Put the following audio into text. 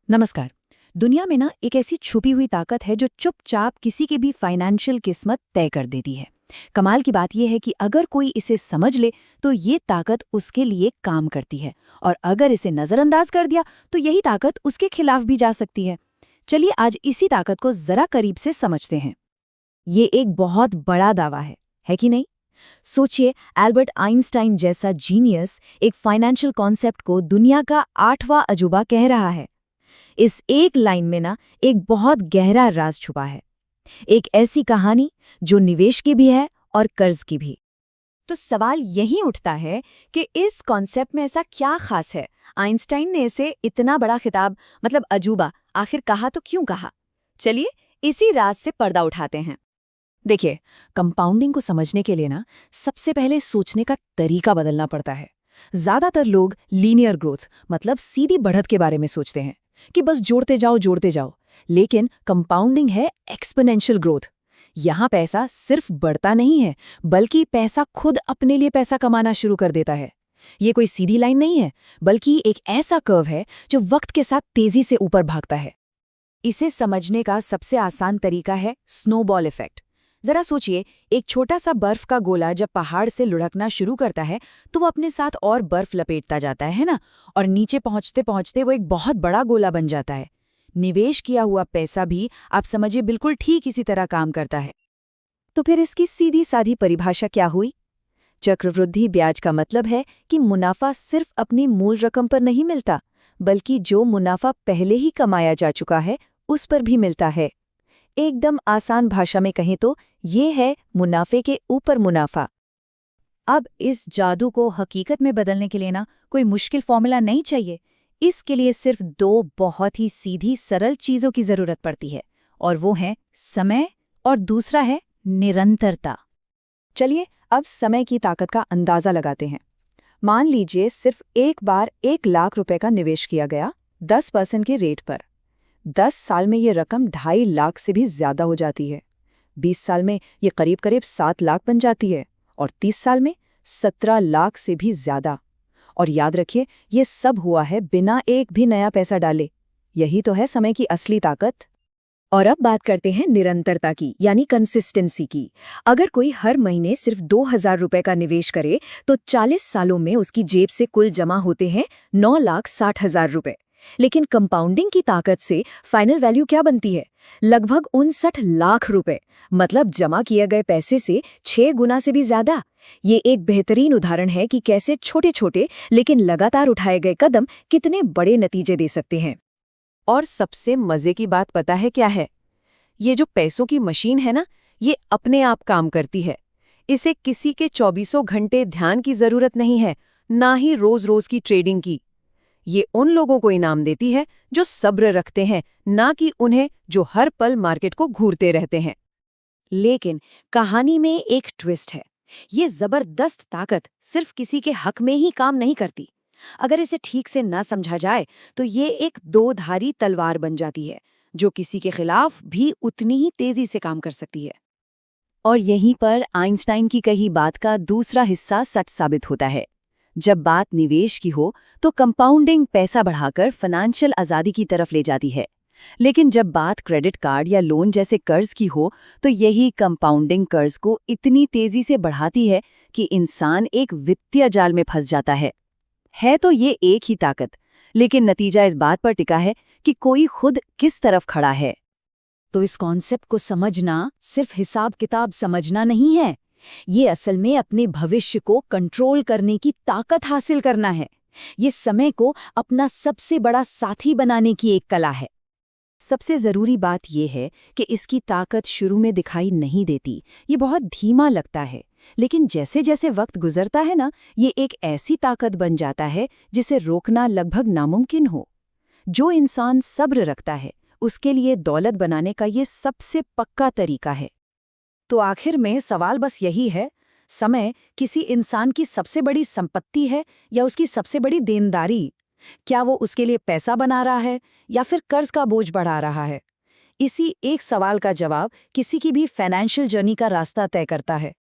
नमस्कार। दुनिया में ना एक ऐसी छुपी हुई ताकत है जो चुपचाप किसी की भी फाइनेंशियल किस्मत तय कर देती है। कमाल की बात यह है कि अगर कोई इसे समझ ले तो ये ताकत उसके लिए काम करती है, और अगर इसे नजरअंदाज कर दिया तो यही ताकत उसके खिलाफ भी जा सकती है। चलिए आज इसी ताकत को जरा करीब से समझते हैं। ये एक बहुत बड़ा दावा है कि नहीं? सोचिए, एल्बर्ट आइंस्टाइन जैसा जीनियस एक फाइनेंशियल कॉन्सेप्ट को दुनिया का 8वां अजूबा कह रहा है। इस एक लाइन में ना एक बहुत गहरा राज छुपा है, एक ऐसी कहानी जो निवेश की भी है और कर्ज की भी। तो सवाल यही उठता है कि इस कॉन्सेप्ट में ऐसा क्या खास है? आइंस्टाइन ने इसे इतना बड़ा खिताब, मतलब अजूबा, आखिर कहा तो क्यों कहा? चलिए इसी राज से पर्दा उठाते हैं। देखिए, कंपाउंडिंग को समझने के लिए ना सबसे पहले सोचने का तरीका बदलना पड़ता है। ज्यादातर लोग लीनियर ग्रोथ, मतलब सीधी बढ़त के बारे में सोचते हैं कि बस जोड़ते जाओ, लेकिन कंपाउंडिंग है एक्सपोनेंशियल ग्रोथ। यहाँ पैसा सिर्फ बढ़ता नहीं है, बल्कि पैसा खुद अपने लिए पैसा कमाना शुरू कर देता है। ये कोई सीधी लाइन नहीं है, बल्कि एक ऐसा कर्व है जो वक्त के साथ तेजी से ऊपर भागता है। इसे समझने का सबसे आसान तरीका है स्नोबॉल इफेक्ट। जरा सोचिए, एक छोटा सा बर्फ का गोला जब पहाड़ से लुढ़कना शुरू करता है तो वो अपने साथ और बर्फ लपेटता जाता है ना, और नीचे पहुंचते पहुंचते वो एक बहुत बड़ा गोला बन जाता है। निवेश किया हुआ पैसा भी, आप समझिए, बिल्कुल ठीक इसी तरह काम करता है। तो फिर इसकी सीधी साधी परिभाषा क्या हुई? चक्रवृद्धि ब्याज का मतलब है कि मुनाफा सिर्फ अपनी मूल रकम पर नहीं मिलता, बल्कि जो मुनाफा पहले ही कमाया जा चुका है उस पर भी मिलता है। एकदम आसान भाषा में कहें तो ये है मुनाफे के ऊपर मुनाफा। अब इस जादू को हकीकत में बदलने के लिए ना कोई मुश्किल फॉर्मूला नहीं चाहिए। इसके लिए सिर्फ दो बहुत ही सीधी सरल चीजों की जरूरत पड़ती है, और वो है समय और दूसरा है निरंतरता। चलिए अब समय की ताकत का अंदाजा लगाते हैं। मान लीजिए सिर्फ एक बार 1 लाख रुपए का निवेश किया गया 10% के रेट पर। 10 साल में ये रकम 2.5 लाख से भी ज्यादा हो जाती है। 20 साल में ये करीब करीब 7 लाख बन जाती है, और 30 साल में 17 लाख से भी ज्यादा। और याद रखिए, ये सब हुआ है बिना एक भी नया पैसा डाले। यही तो है समय की असली ताकत। और अब बात करते हैं निरंतरता की, यानी कंसिस्टेंसी की। अगर कोई हर महीने सिर्फ 2,000 रुपए का निवेश करे तो 40 सालों में उसकी जेब से कुल जमा होते हैं 9,60,000 रुपए। लेकिन कंपाउंडिंग की ताकत से फाइनल वैल्यू क्या बनती है? लगभग 59 लाख रुपए, मतलब जमा किए गए पैसे से 6 गुना से भी ज्यादा। ये एक बेहतरीन उदाहरण है कि कैसे छोटे छोटे लेकिन लगातार उठाए गए कदम कितने बड़े नतीजे दे सकते हैं। और सबसे मजे की बात पता है क्या है? ये जो पैसों की मशीन है ना, ये अपने आप काम करती है। इसे किसी के 24 घंटे ध्यान की जरूरत नहीं है, ना ही रोज रोज की ट्रेडिंग की। ये उन लोगों को इनाम देती है जो सब्र रखते हैं, ना कि उन्हें जो हर पल मार्केट को घूरते रहते हैं। लेकिन कहानी में एक ट्विस्ट है। ये जबरदस्त ताकत सिर्फ किसी के हक में ही काम नहीं करती। अगर इसे ठीक से ना समझा जाए तो ये एक दो-धारी तलवार बन जाती है, जो किसी के खिलाफ भी उतनी ही तेजी से काम कर सकती है। और यहीं पर आइंस्टाइन की कही बात का दूसरा हिस्सा सच साबित होता है। जब बात निवेश की हो तो कंपाउंडिंग पैसा बढ़ाकर फाइनेंशियल आज़ादी की तरफ ले जाती है, लेकिन जब बात क्रेडिट कार्ड या लोन जैसे कर्ज की हो तो यही कंपाउंडिंग कर्ज को इतनी तेजी से बढ़ाती है कि इंसान एक वित्तीय जाल में फंस जाता है तो ये एक ही ताकत, लेकिन नतीजा इस बात पर टिका है कि कोई खुद किस तरफ खड़ा है। तो इस कॉन्सेप्ट को समझना सिर्फ हिसाब किताब समझना नहीं है, ये असल में अपने भविष्य को कंट्रोल करने की ताकत हासिल करना है। ये समय को अपना सबसे बड़ा साथी बनाने की एक कला है। सबसे जरूरी बात यह है कि इसकी ताकत शुरू में दिखाई नहीं देती। ये बहुत धीमा लगता है, लेकिन जैसे जैसे वक्त गुजरता है ना, ये एक ऐसी ताकत बन जाता है जिसे रोकना लगभग नामुमकिन हो। जो इंसान सब्र रखता है, उसके लिए दौलत बनाने का ये सबसे पक्का तरीका है। तो आखिर में सवाल बस यही है, समय किसी इंसान की सबसे बड़ी संपत्ति है या उसकी सबसे बड़ी देनदारी? क्या वो उसके लिए पैसा बना रहा है या फिर कर्ज का बोझ बढ़ा रहा है? इसी एक सवाल का जवाब किसी की भी फाइनेंशियल जर्नी का रास्ता तय करता है।